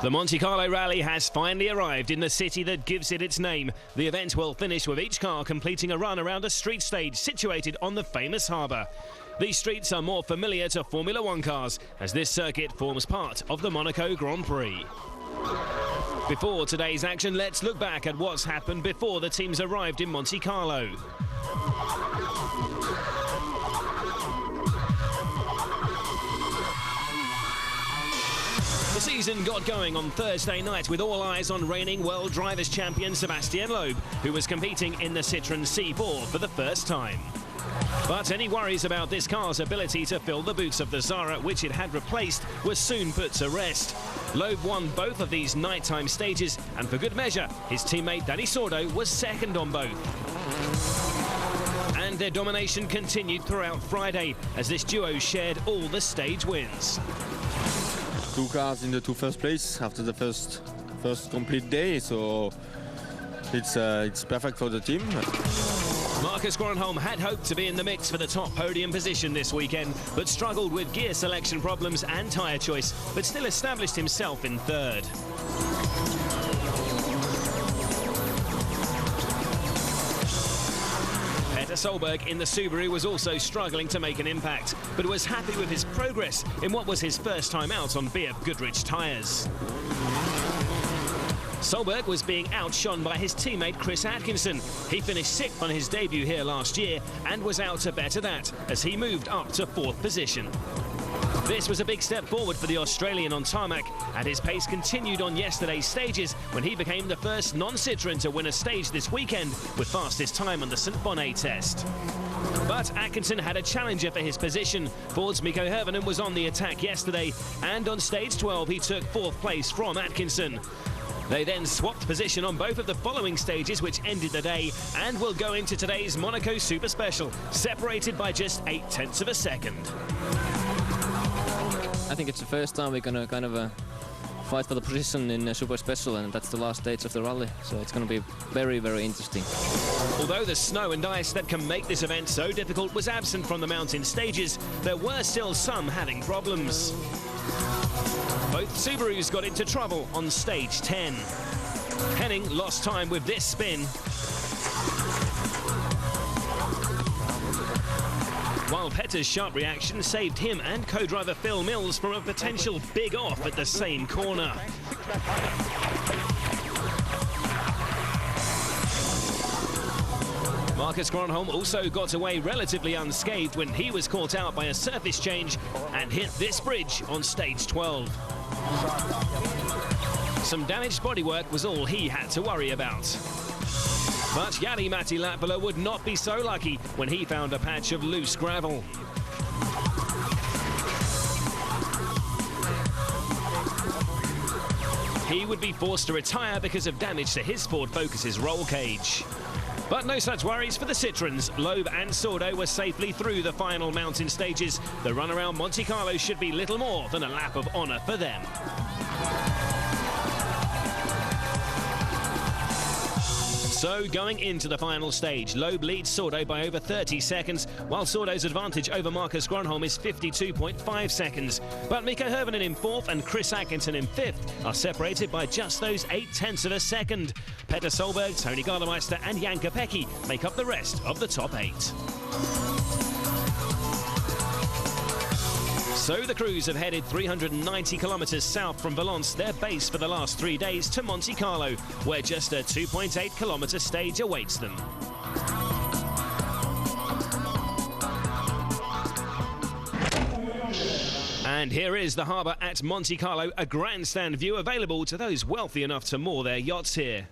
The Monte Carlo Rally has finally arrived in the city that gives it its name. The event will finish with each car completing a run around a street stage situated on the famous harbour. These streets are more familiar to Formula One cars, as this circuit forms part of the Monaco Grand Prix. Before today's action, let's look back at what's happened before the teams arrived in Monte Carlo. The season got going on Thursday night with all eyes on reigning World Drivers' Champion Sébastien Loeb, who was competing in the Citroën C4 for the first time. But any worries about this car's ability to fill the boots of the Zara, which it had replaced, were soon put to rest. Loeb won both of these nighttime stages, and for good measure, his teammate Dani Sordo was second on both. And their domination continued throughout Friday, as this duo shared all the stage wins. Two cars in the first place after the first complete day, so it's perfect for the team. Marcus Grönholm had hoped to be in the mix for the top podium position this weekend, but struggled with gear selection problems and tyre choice, but still established himself in third. Petter Solberg in the Subaru was also struggling to make an impact, but was happy with his progress in what was his first time out on BF Goodrich tyres. Solberg was being outshone by his teammate Chris Atkinson. He finished 6th on his debut here last year and was out to better that as he moved up to 4th position. This was a big step forward for the Australian on tarmac, and his pace continued on yesterday's stages when he became the first non-Citroën to win a stage this weekend with fastest time on the St Bonnet test. But Atkinson had a challenger for his position. Ford's Mikko Hirvonen was on the attack yesterday, and on stage 12 he took 4th place from Atkinson. They then swapped position on both of the following stages, which ended the day, and will go into today's Monaco Super Special, separated by just 0.8 of a second. I think it's the first time we're going to kind of fight for the position in Super Special, and that's the last stage of the rally, so it's going to be very, very interesting. Although the snow and ice that can make this event so difficult was absent from the mountain stages, there were still some having problems. Both Subarus got into trouble on stage 10. Henning lost time with this spin, while Petter's sharp reaction saved him and co-driver Phil Mills from a potential big off at the same corner. Marcus Grönholm also got away relatively unscathed when he was caught out by a surface change and hit this bridge on stage 12. Some damaged bodywork was all he had to worry about. But Jari-Matti Latvala would not be so lucky when he found a patch of loose gravel. He would be forced to retire because of damage to his Ford Focus's roll cage. But no such worries for the Citroëns. Loeb and Sordo were safely through the final mountain stages. The run around Monte Carlo should be little more than a lap of honour for them. So going into the final stage, Loeb leads Sordo by over 30 seconds, while Sordo's advantage over Marcus Grönholm is 52.5 seconds. But Mikko Hirvonen in 4th and Chris Atkinson in 5th are separated by just those 0.8 of a second. Petter Solberg, Tony Gardemeister and Jan Kopecky make up the rest of the top 8. So the crews have headed 390 kilometres south from Valence, their base for the last 3 days, to Monte Carlo, where just a 2.8 kilometre stage awaits them. And here is the harbour at Monte Carlo, a grandstand view available to those wealthy enough to moor their yachts here.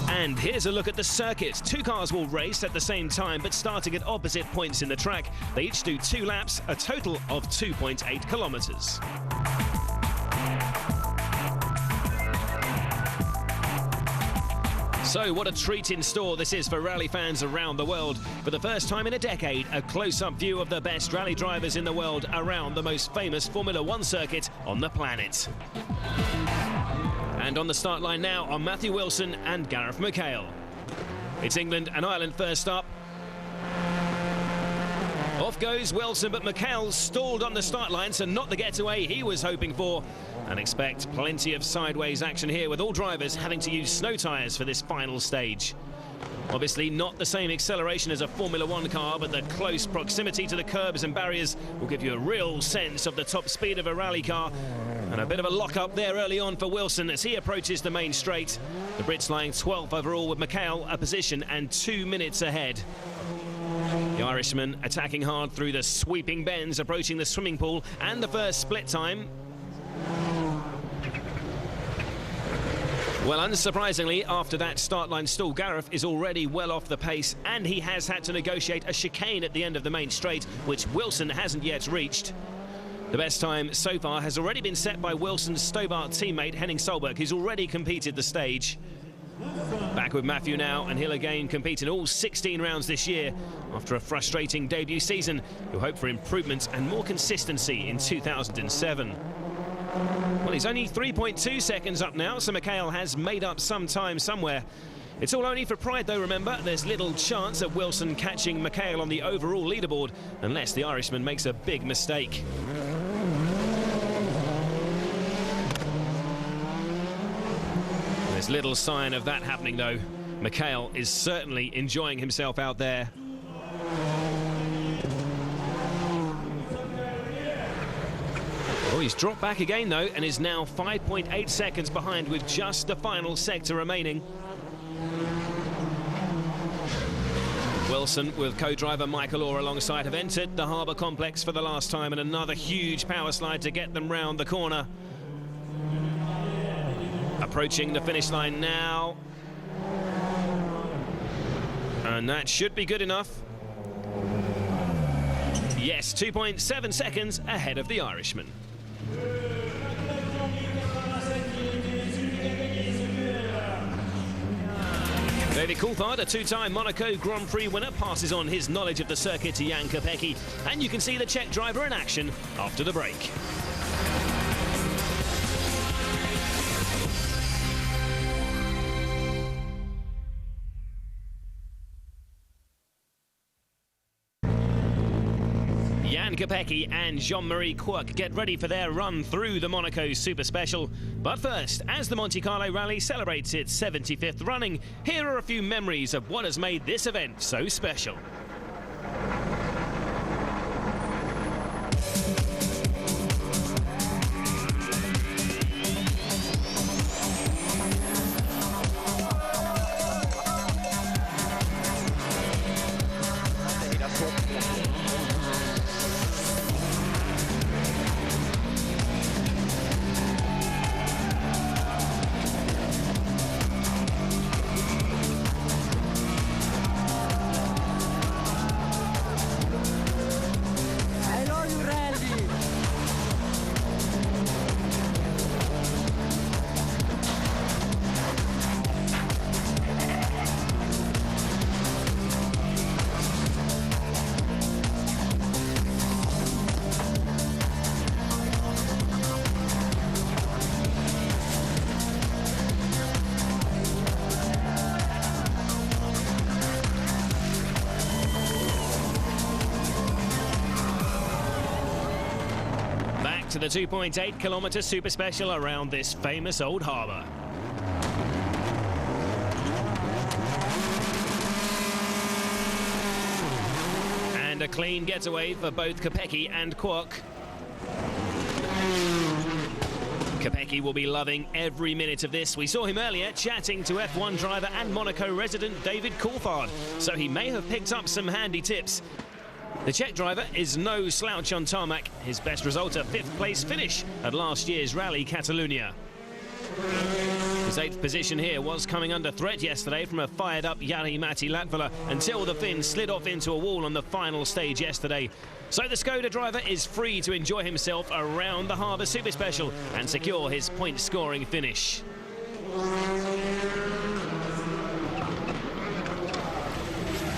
And here's a look at the circuit. 2 cars will race at the same time, but starting at opposite points in the track. They each do 2 laps, a total of 2.8 kilometres. So what a treat in store this is for rally fans around the world. For the first time in a decade, a close-up view of the best rally drivers in the world around the most famous Formula One circuit on the planet. And on the start line now are Matthew Wilson and Gareth McHale. It's England and Ireland first up. Off goes Wilson, but Mikael stalled on the start line, so not the getaway he was hoping for. And expect plenty of sideways action here, with all drivers having to use snow tyres for this final stage. Obviously not the same acceleration as a Formula One car, but the close proximity to the curbs and barriers will give you a real sense of the top speed of a rally car. And a bit of a lock-up there early on for Wilson as he approaches the main straight. The Brits lying 12th overall, with Mikael a position and 2 minutes ahead. The Irishman attacking hard through the sweeping bends, approaching the swimming pool and the first split time. Well, unsurprisingly, after that start line stall, Gareth is already well off the pace, and he has had to negotiate a chicane at the end of the main straight, which Wilson hasn't yet reached. The best time so far has already been set by Wilson's Stobart teammate Henning Solberg, who's already competed the stage. Back with Matthew now, and he'll again compete in all 16 rounds this year after a frustrating debut season. He'll hope for improvements and more consistency in 2007. Well, he's only 3.2 seconds up now, so Mikael has made up some time somewhere. It's all only for pride, though, remember. There's little chance of Wilson catching Mikael on the overall leaderboard unless the Irishman makes a big mistake. There's little sign of that happening, though. Mikael is certainly enjoying himself out there. Oh, he's dropped back again, though, and is now 5.8 seconds behind with just the final sector remaining. Wilson, with co-driver Michael Orr alongside, have entered the harbour complex for the last time, and another huge power slide to get them round the corner. Approaching the finish line now. And that should be good enough. Yes, 2.7 seconds ahead of the Irishman. David Coulthard, a two-time Monaco Grand Prix winner, passes on his knowledge of the circuit to Jan Kopecky, and you can see the Czech driver in action after the break. Jan Kopecky and Jean-Marie Quirk get ready for their run through the Monaco Super Special. But first, as the Monte Carlo Rally celebrates its 75th running, here are a few memories of what has made this event so special. To the 2.8 kilometre Super Special around this famous old harbour. And a clean getaway for both Kopecky and Quirk. Kopecky will be loving every minute of this. We saw him earlier chatting to F1 driver and Monaco resident David Coulthard, so he may have picked up some handy tips. The Czech driver is no slouch on tarmac. His best result, a 5th place finish at last year's Rally Catalunya. His 8th position here was coming under threat yesterday from a fired-up Jari-Matti Latvala until the Finn slid off into a wall on the final stage yesterday. So the Skoda driver is free to enjoy himself around the Harbour Super Special and secure his point-scoring finish.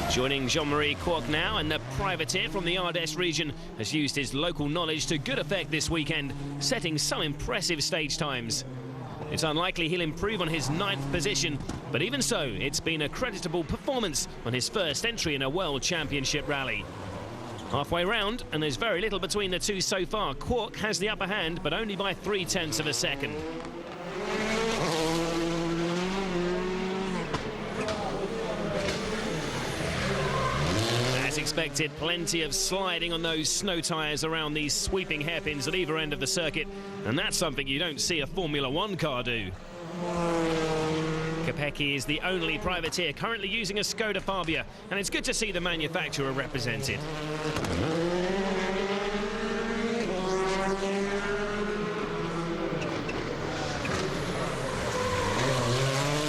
Joining Jean-Marie Quirk now, and the privateer from the Ardèche region has used his local knowledge to good effect this weekend, setting some impressive stage times. It's unlikely he'll improve on his 9th position, but even so, it's been a creditable performance on his first entry in a World Championship rally. Halfway round, and there's very little between the two so far. Quark has the upper hand, but only by 0.3 of a second. As expected, plenty of sliding on those snow tyres around these sweeping hairpins at either end of the circuit, and that's something you don't see a Formula One car do. Kopecky is the only privateer currently using a Skoda Fabia, and it's good to see the manufacturer represented.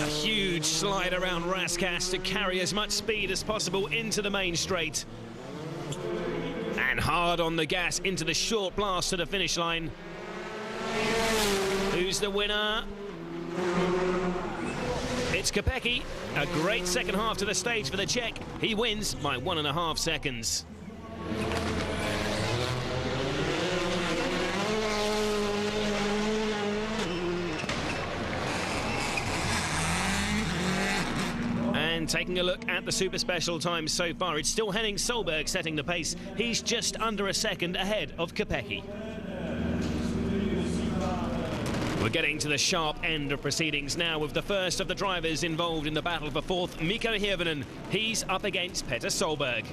A huge slide around Raskas to carry as much speed as possible into the main straight. And hard on the gas into the short blast to the finish line. Who's the winner? It's Kopecky. A great second half to the stage for the Czech. He wins by 1.5 seconds. And taking a look at the super special times so far, it's still Henning Solberg setting the pace. He's just under a second ahead of Kopecky. We're getting to the sharp end of proceedings now with the first of the drivers involved in the battle for fourth, Mikko Hirvonen. He's up against Petter Solberg.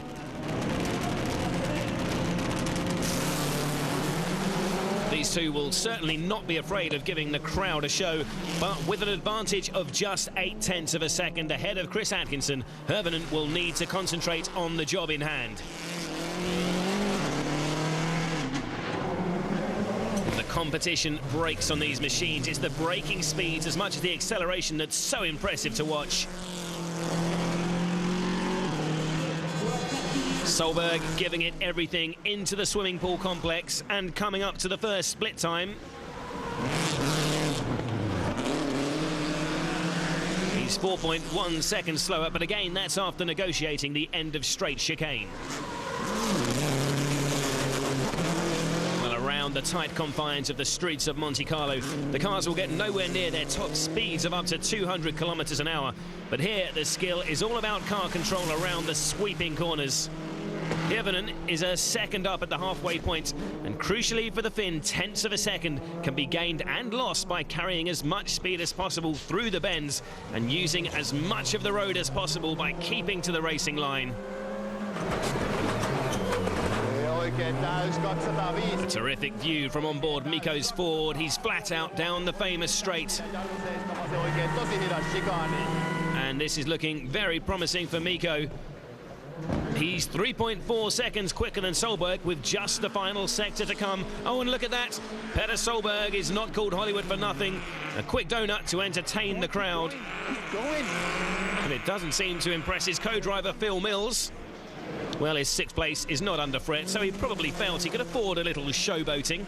These two will certainly not be afraid of giving the crowd a show, but with an advantage of just 0.8 of a second ahead of Chris Atkinson, Hirvonen will need to concentrate on the job in hand. Competition breaks on these machines. It's the braking speeds as much as the acceleration that's so impressive to watch. Solberg giving it everything into the swimming pool complex and coming up to the first split time. He's 4.1 seconds slower, but again, that's after negotiating the end of straight chicane. The tight confines of the streets of Monte Carlo, the cars will get nowhere near their top speeds of up to 200 kilometers an hour. But here, the skill is all about car control around the sweeping corners. Hirvonen is a second up at the halfway point, and crucially for the Finn, 0.1 of a second can be gained and lost by carrying as much speed as possible through the bends and using as much of the road as possible by keeping to the racing line. A terrific view from on board Mikko's Ford. He's flat out down the famous straight. And this is looking very promising for Mikko. He's 3.4 seconds quicker than Solberg with just the final sector to come. Oh, and look at that. Petter Solberg is not called Hollywood for nothing. A quick donut to entertain the crowd. And it doesn't seem to impress his co-driver Phil Mills. Well, his 6th place is not under threat, so he probably felt he could afford a little showboating.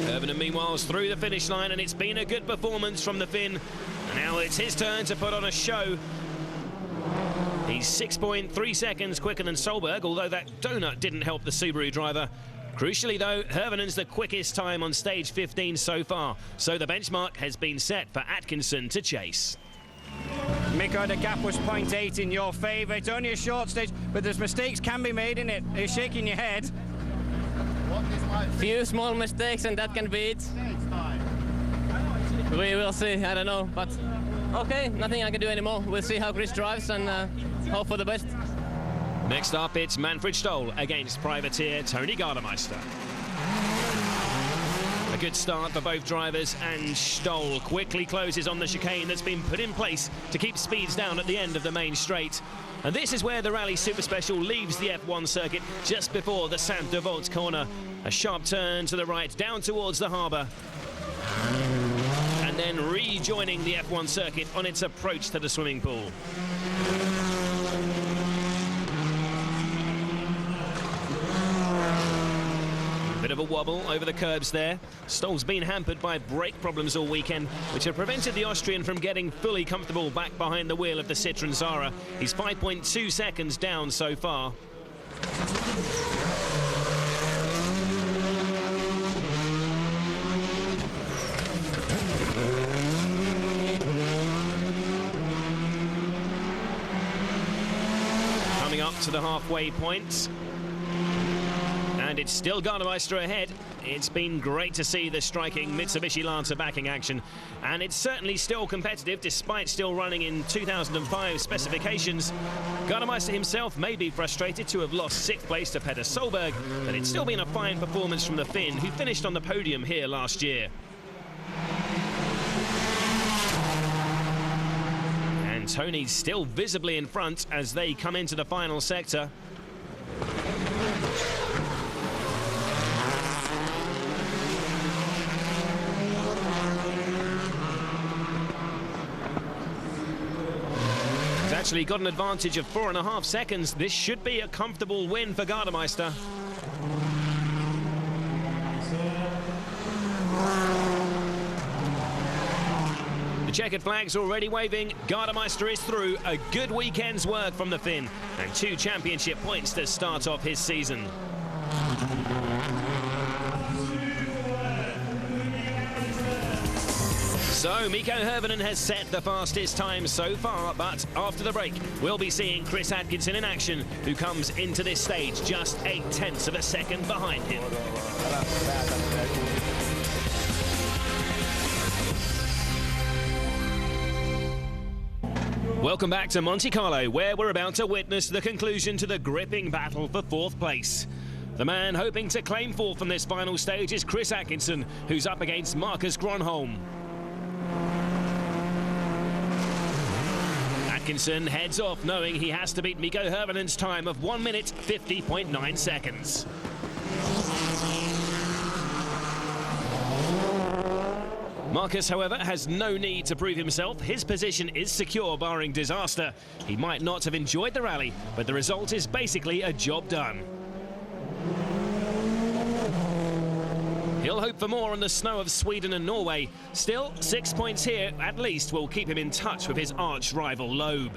Hirvonen, meanwhile, is through the finish line, and it's been a good performance from the Finn. Now it's his turn to put on a show. He's 6.3 seconds quicker than Solberg, although that donut didn't help the Subaru driver. Crucially, though, Hirvonen's the quickest time on stage 15 so far, so the benchmark has been set for Atkinson to chase. Mikko, the gap was 0.8 in your favour. It's only a short stage, but there's mistakes can be made in it. You're shaking your head. Few small mistakes and that can be it. We will see, I don't know, but okay, nothing I can do anymore. We'll see how Chris drives and hope for the best. Next up, it's Manfred Stoll against privateer Tony Gardemeister. A good start for both drivers, and Stoll quickly closes on the chicane that's been put in place to keep speeds down at the end of the main straight. And this is where the Rally Super Special leaves the F1 circuit just before the Sainte-Devote corner. A sharp turn to the right down towards the harbour. And then rejoining the F1 circuit on its approach to the swimming pool. Bit of a wobble over the curbs there. Stoll's been hampered by brake problems all weekend, which have prevented the Austrian from getting fully comfortable back behind the wheel of the Citroën Zara. He's 5.2 seconds down so far. up to the halfway point. And it's still Gardemeister ahead. It's been great to see the striking Mitsubishi Lancer backing action, and it's certainly still competitive despite still running in 2005 specifications. Gardemeister himself may be frustrated to have lost 6th place to Petter Solberg, but it's still been a fine performance from the Finn, who finished on the podium here last year. And Tony's still visibly in front as they come into the final sector. Actually got an advantage of 4.5 seconds. This should be a comfortable win for Gardemeister. The checkered flag's already waving. Gardemeister is through. A good weekend's work from the Finn, and 2 championship points to start off his season. So Mikko Hirvonen has set the fastest time so far, but after the break we'll be seeing Chris Atkinson in action, who comes into this stage just 0.8 of a second behind him. Welcome back to Monte Carlo, where we're about to witness the conclusion to the gripping battle for 4th place. The man hoping to claim 4th from this final stage is Chris Atkinson, who's up against Marcus Gronholm. Atkinson heads off knowing he has to beat Mikko Hirvonen's time of 1 minute 50.9 seconds. Marcus, however, has no need to prove himself. His position is secure barring disaster. He might not have enjoyed the rally, but the result is basically a job done. He'll hope for more on the snow of Sweden and Norway. Still, 6 points here at least will keep him in touch with his arch rival Loeb.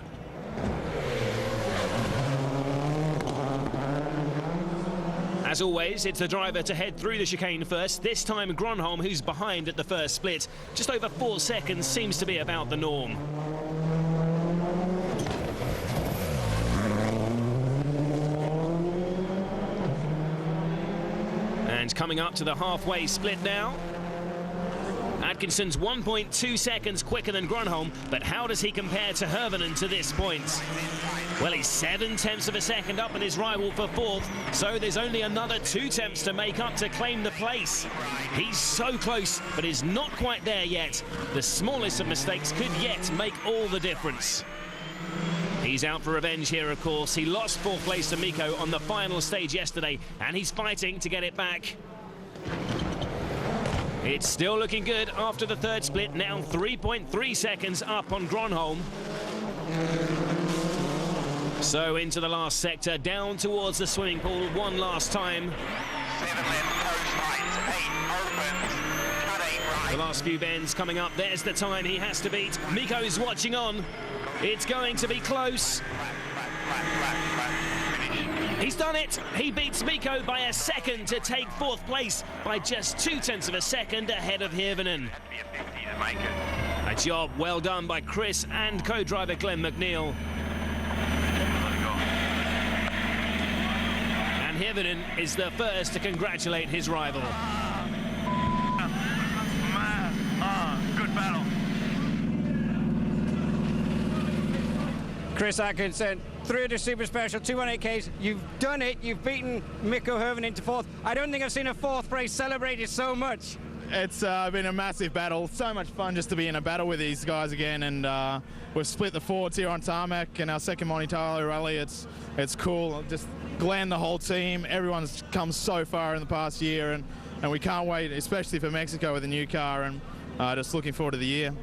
As always, it's the driver to head through the chicane first. This time Gronholm, who's behind at the first split. Just over 4 seconds seems to be about the norm. And coming up to the halfway split now. Atkinson's 1.2 seconds quicker than Gronholm, but how does he compare to Hirvonen to this point? Well, he's 0.7 of a second up on his rival for 4th, so there's only another 2 attempts to make up to claim the place. He's so close, but is not quite there yet. The smallest of mistakes could yet make all the difference. He's out for revenge here, of course. He lost 4th place to Mikko on the final stage yesterday, and he's fighting to get it back. It's still looking good after the 3rd split, now 3.3 seconds up on Gronholm. So into the last sector, down towards the swimming pool one last time. 7 left, toes right, 8 opens, cut 8 right. The last few bends coming up, there's the time he has to beat. Mikko's watching on. It's going to be close. He's done it. He beats Mikko by a second to take 4th place by just 0.2 of a second ahead of Hirvonen. A job well done by Chris and co-driver Glenn McNeil. And Hirvonen is the first to congratulate his rival. Good battle. Chris Atkinson, through the Super Special 218Ks. You've done it. You've beaten Mikko Hirvonen to 4th. I don't think I've seen a 4th place celebrated so much. It's been a massive battle. So much fun just to be in a battle with these guys again, and we've split the forwards here on tarmac in our second Monte Carlo rally. It's cool. Just Glenn, the whole team, everyone's come so far in the past year, and we can't wait, especially for Mexico with a new car, and just looking forward to the year.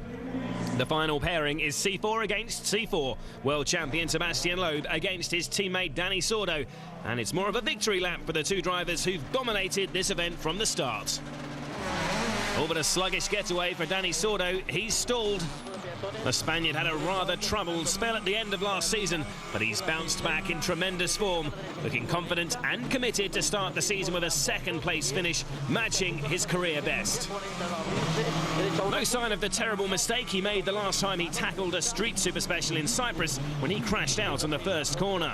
The final pairing is C4 against C4. World champion Sebastian Loeb against his teammate Dani Sordo. And it's more of a victory lap for the 2 drivers who've dominated this event from the start. Oh, but a sluggish getaway for Dani Sordo. He's stalled. The Spaniard had a rather troubled spell at the end of last season, but he's bounced back in tremendous form, looking confident and committed to start the season with a second-place finish, matching his career best. No sign of the terrible mistake he made the last time he tackled a street super special in Cyprus when he crashed out on the first corner.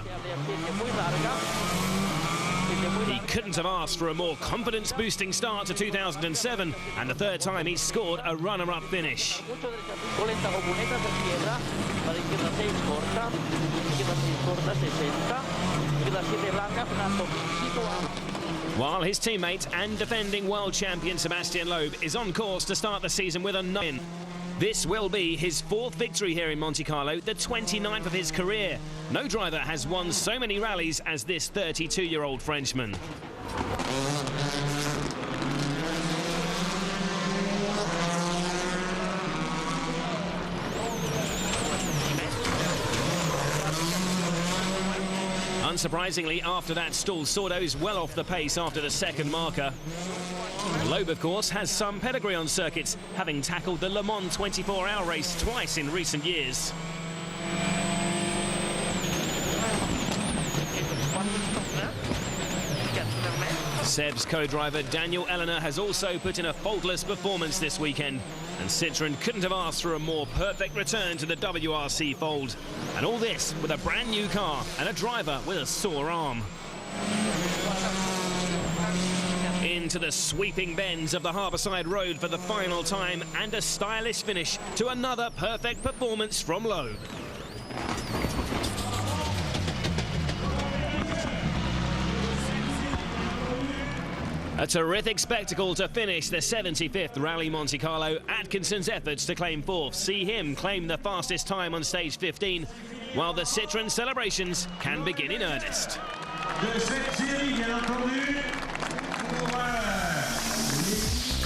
He couldn't have asked for a more confidence-boosting start to 2007, and the third time he scored a runner-up finish. While his teammate and defending world champion Sebastian Loeb is on course to start the season with a 9. This will be his 4th victory here in Monte Carlo, the 29th of his career. No driver has won so many rallies as this 32-year-old Frenchman. Unsurprisingly, after that stall, Sordo's well off the pace after the second marker. Loeb, of course, has some pedigree on circuits, having tackled the Le Mans 24-hour race twice in recent years. Seb's co-driver Daniel Elena has also put in a faultless performance this weekend, and Citroën couldn't have asked for a more perfect return to the WRC fold. And all this with a brand new car and a driver with a sore arm. Into the sweeping bends of the Harbourside Road for the final time, and a stylish finish to another perfect performance from Loeb. A terrific spectacle to finish the 75th Rally Monte Carlo. Atkinson's efforts to claim 4th see him claim the fastest time on stage 15, while the Citroën celebrations can begin in earnest.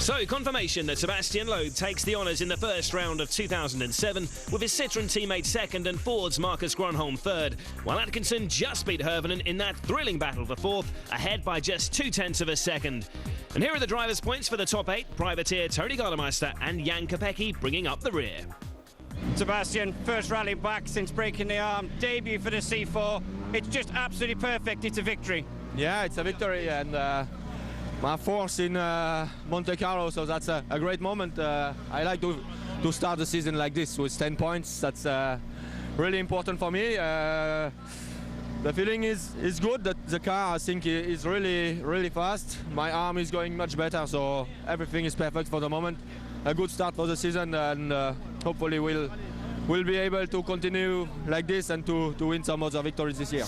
So, confirmation that Sebastian Loeb takes the honours in the first round of 2007, with his Citroën teammate second and Ford's Marcus Grönholm third, while Atkinson just beat Hirvonen in that thrilling battle for 4th, ahead by just 0.2 of a second. And here are the drivers' points for the top 8, privateer Tony Gardemeister and Jan Kopecky bringing up the rear. Sebastian, first rally back since breaking the arm, debut for the C4. It's just absolutely perfect. It's a victory. Yeah, it's a victory, and my 4th in Monte Carlo, so that's a great moment. I like to start the season like this with 10 points. That's really important for me. The feeling is good. That the car, I think, is really fast. My arm is going much better, so everything is perfect for the moment. A good start for the season, and hopefully we'll be able to continue like this and to win some other victories this year.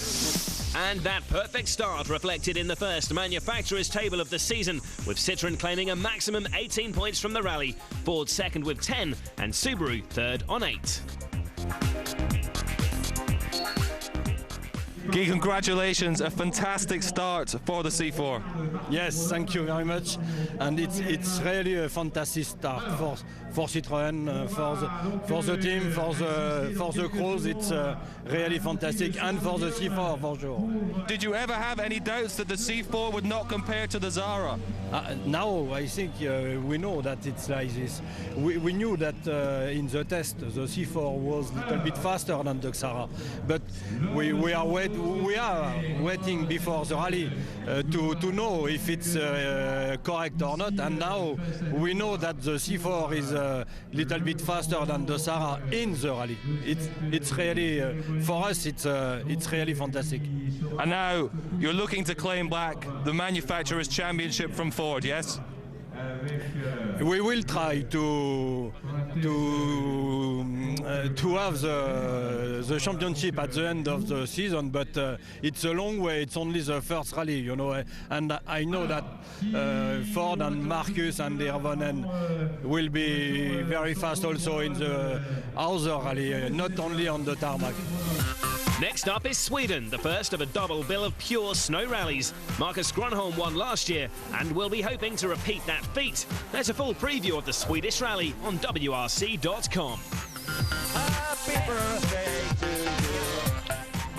And that perfect start reflected in the first manufacturer's table of the season, with Citroën claiming a maximum 18 points from the rally, Ford second with 10, and Subaru third on 8. Guy, congratulations, a fantastic start for the C4. Yes, thank you very much, and it's really a fantastic start for Citroën, for the team, for the crews. It's really fantastic, and for the C4 for sure. Did you ever have any doubts that the C4 would not compare to the Zara? Now I think we know that it's like this. We knew that in the test the C4 was a little bit faster than the Zara, but we are waiting before the rally to know if it's correct or not, and now we know that the C4 is a little bit faster than the Zara in the rally. It's really for us it's really fantastic. And now you're looking to claim back the manufacturer's championship from Ford, yes? We will try to have the championship at the end of the season, but it's a long way. It's only the first rally, you know, and I know that Ford and Marcus and Hirvonen will be very fast also in the other rally, not only on the tarmac. Next up is Sweden, the first of a double bill of pure snow rallies. Marcus Grönholm won last year and will be hoping to repeat that feat. There's a full preview of the Swedish rally on WRC.com. Happy birthday to you.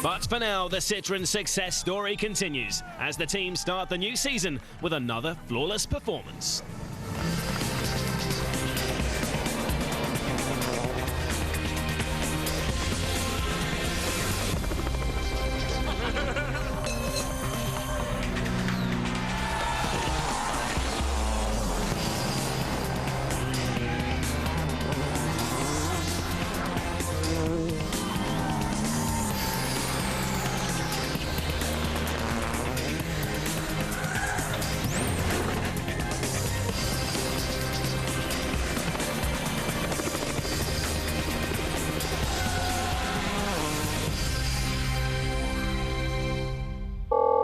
But for now, the Citroën success story continues as the team start the new season with another flawless performance.